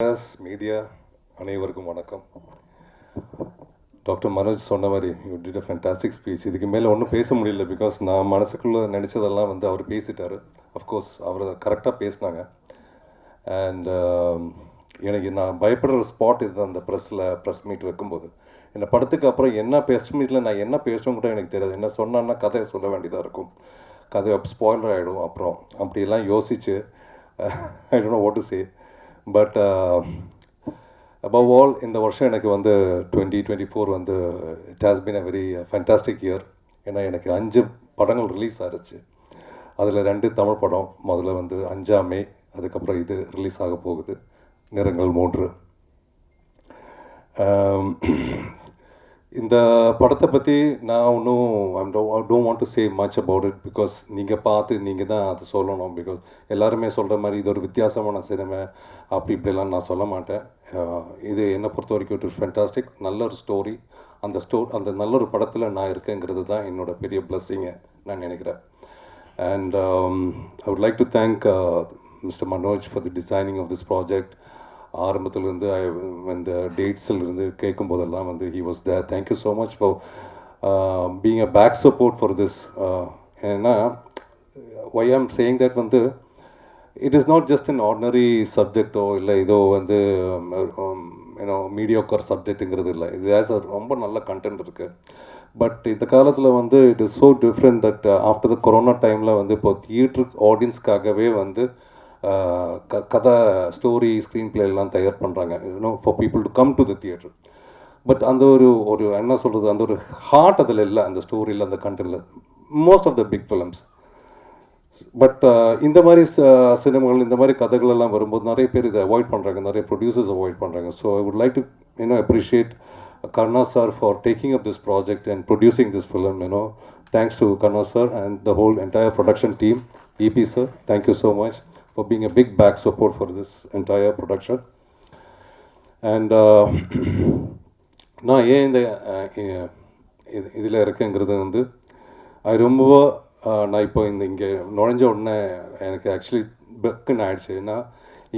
Media அனைவருக்கும் வணக்கம். Doctor Manoj சொன்ன மாதிரி you did a fantastic speech. இதுக்கு மேலே ஒன்றும் பேச முடியல. பிகாஸ் நான் மனசுக்குள்ளே நினச்சதெல்லாம் வந்து அவர் பேசிட்டார். அஃப்கோர்ஸ் அவர் கரெக்டாக பேசினாங்க. அண்ட் எனக்கு நான் பயப்படுற ஸ்பாட் இது அந்த ப்ரெஸ் மீட் வைக்கும்போது இந்த படத்துக்கு அப்புறம் என்ன ப்ரெஸ் மீட்டில் நான் என்ன பேசணும் கூட எனக்கு தெரியாது. என்ன சொன்னான்னா கதையை சொல்ல வேண்டியதாக இருக்கும், கதை ஸ்பாயிலர் ஆகிடும். அப்புறம் அப்படியெல்லாம் யோசிச்சு I don't know what to say. But above all இந்த வருஷம் எனக்கு வந்து 2024 வந்து it has been a very fantastic year. ஏன்னா எனக்கு 5 படங்கள் ரிலீஸ் ஆகிருச்சு. அதில் 2 தமிழ் படம். முதல்ல வந்து 5ஆம் மே, அதுக்கப்புறம் இது ரிலீஸ் ஆக போகுது, நிறங்கள் 3. இந்த படத்தை பற்றி நான் ஒன்றும் I don't want to say much about it. Because நீங்கள் பார்த்து நீங்கள் தான் அது சொல்லணும். பிகாஸ் எல்லாருமே சொல்கிற மாதிரி இது ஒரு வித்தியாசமான சினிமா அப்படி இப்படிலாம் நான் சொல்ல மாட்டேன். இது என்னை பொறுத்த வரைக்கும் இட் இஸ் ஃபேண்டாஸ்டிக். நல்ல ஒரு ஸ்டோரி. அந்த நல்ல ஒரு படத்தில் நான் இருக்கேங்கிறது தான் என்னோட பெரிய பிளஸ்ஸிங்கை நான் நினைக்கிறேன். And I would like to thank mister Manoj for the designing of this project. ஆரம்பத்திலிருந்து இந்த டேட்ஸிலிருந்து கேட்கும்போதெல்லாம் வந்து he was there. Thank you so much for being a back support for this. ஏன்னா ஒய் ஆம் சேயிங் தட் வந்து it is not just an ordinary சப்ஜெக்டோ இல்லை இதோ வந்து ஏன்னோ மீடியோக்கர் சப்ஜெக்ட்டுங்கிறது இல்லை. இது ஆஸ் அ ரொம்ப நல்ல கண்டென்ட் இருக்குது. பட் இந்த காலத்தில் வந்து it is so different that after the corona டைமில் வந்து இப்போ தியேட்டர் ஆடியன்ஸ்க்காகவே வந்து கதை, ஸ்டோரி, ஸ்க்ரீன் பிளே எல்லாம் தயார் பண்ணுறாங்க, you know, for people to come to the theatre. But அந்த ஒரு என்ன சொல்கிறது, அந்த ஒரு ஹார்ட் அதில் இல்லை, அந்த ஸ்டோரியில், அந்த கண்டென்ட்டில், most of the big films. But இந்த மாதிரி சினிமாக்கள், இந்த மாதிரி கதைகள் எல்லாம் வரும்போது நிறைய பேர் இதை அவாய்ட் பண்ணுறாங்க, நிறைய ப்ரொடியூசர்ஸ் அவாய்ட் பண்ணுறாங்க. So I would like to appreciate Karna sir for taking up this project and producing this film. Thanks to Karna sir and the whole entire production team. EP sir, thank you so much for being a big back support for this entire production. And நான் ஏன் இந்த இதில் இருக்கேங்கிறது வந்து ரொம்ப நான் இப்போ இங்கே நுழைஞ்ச உடனே எனக்கு ஆக்சுவலி பக்குன்னு ஆயிடுச்சு. ஏன்னா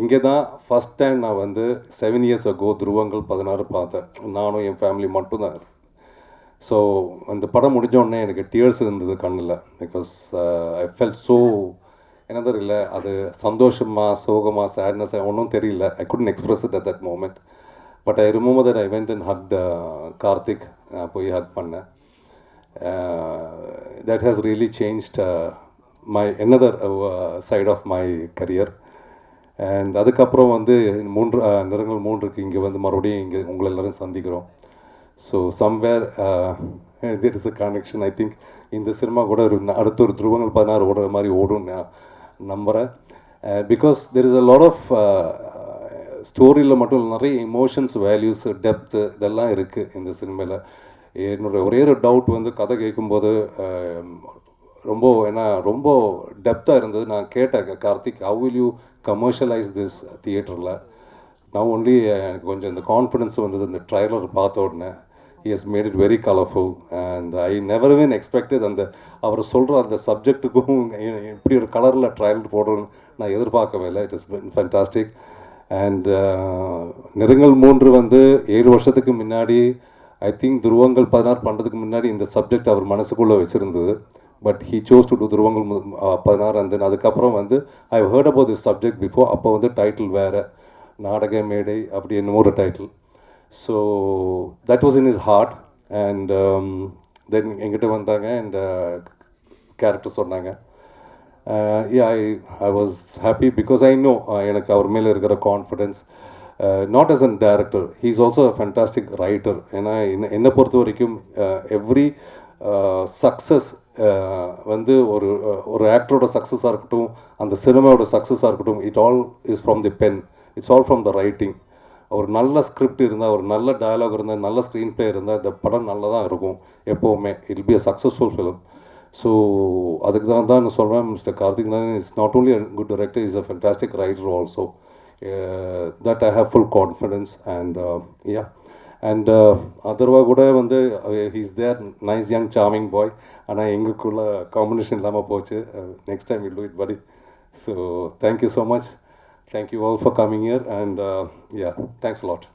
இங்கே தான் ஃபஸ்ட் டைம் நான் வந்து 7 years ago துருவங்கள் 16 பார்த்தேன். நானும் என் ஃபேமிலி மட்டும்தான். ஸோ அந்த படம் முடிஞ்ச உடனே எனக்கு டியர்ஸ் இருந்தது கண்ணில். பிகாஸ் ஐ ஃபெல்ட் ஸோ என்ன தெரியல, அது சந்தோஷமாக, சோகமாக, சேட்னஸ் ஒன்றும் தெரியல. I couldn't express it at that moment. But I remember that I went and hugged Karthik. நான் போய் ஹக் பண்ணேன். That has really changed my another side of my career. And அதுக்கப்புறம் வந்து நிறங்கள் 3க்கு இங்கே வந்து மறுபடியும் இங்கே உங்களை எல்லோரும் சந்திக்கிறோம். So somewhere there is a connection. I think இந்த சினிமா கூட அடுத்த ஒரு துருவங்கள் 16 ஓடுற மாதிரி ஓடும் நான் நம்புகிறேன். Because there is a lot of ஸ்டோரியில் மட்டும் நிறைய இமோஷன்ஸ், வேல்யூஸ், டெப்த்து இதெல்லாம் இருக்குது இந்த சினிமாவில். என்னோடய ஒரே ஒரு டவுட் வந்து கதை கேட்கும்போது ரொம்ப டெப்த்தாக இருந்தது. நான் கேட்டேன் Karthik, how will you commercialise this தியேட்டரில்? நான் ஒன்லி எனக்கு கொஞ்சம் இந்த கான்ஃபிடென்ஸ் வந்தது இந்த ட்ரைலர் பார்த்த உடனே. He has made it very colourful and I never even expected அந்த அவர் சொல்கிற அந்த சப்ஜெக்ட்டுக்கும் இப்படி ஒரு கலரில் ட்ரைலர் போடுறோன்னு நான் எதிர்பார்க்கவே இல்லை. It is fantastic. அண்ட் நிறங்கள் 3 வந்து 7 வருஷத்துக்கு முன்னாடி, ஐ திங்க் துருவங்கள் 16 பண்ணுறதுக்கு முன்னாடி இந்த சப்ஜெக்ட் அவர் மனசுக்குள்ளே வச்சுருந்தது. But he chose to do Dhuruvangal 16. And then அதுக்கப்புறம் வந்து I heard about this subject before. அப்போ வந்து டைட்டில் வேறு, நாடக மேடை அப்படி என்னமோ ஒரு title. So that was in his heart. And then எங்கிட்ட வந்தாங்க அண்ட் கேரக்டர் சொன்னாங்க. I was happy because I know எனக்கு அவர் மேலே இருக்கிற confidence. Not as a director, he is also a fantastic writer. ஏன்னா என்னை பொறுத்த வரைக்கும் எவ்ரி சக்ஸஸ் வந்து ஒரு ஆக்டரோட சக்ஸஸாக இருக்கட்டும், அந்த சினிமாவோட சக்ஸஸாக இருக்கட்டும், it all is from the pen, it's all from the writing. ஒரு நல்ல ஸ்கிரிப்ட் இருந்தால், ஒரு நல்ல டயலாக் இருந்தால், நல்ல ஸ்க்ரீன் பிளே இருந்தால் இந்த படம் நல்லா தான் இருக்கும் எப்போவுமே. It be a successful film. So அதுக்கு தான் நான் சொல்கிறேன், mister Karthik is not only a good director, is a fantastic writer also. That I have full confidence. And yeah, and Atharva கூட வந்து he's there, nice young charming boy. ஆனால் எங்களுக்குள்ள combination இல்லாமல் போச்சு. Next time will do it படி. So thank you so much Thank you all for coming here, and yeah, thanks a lot.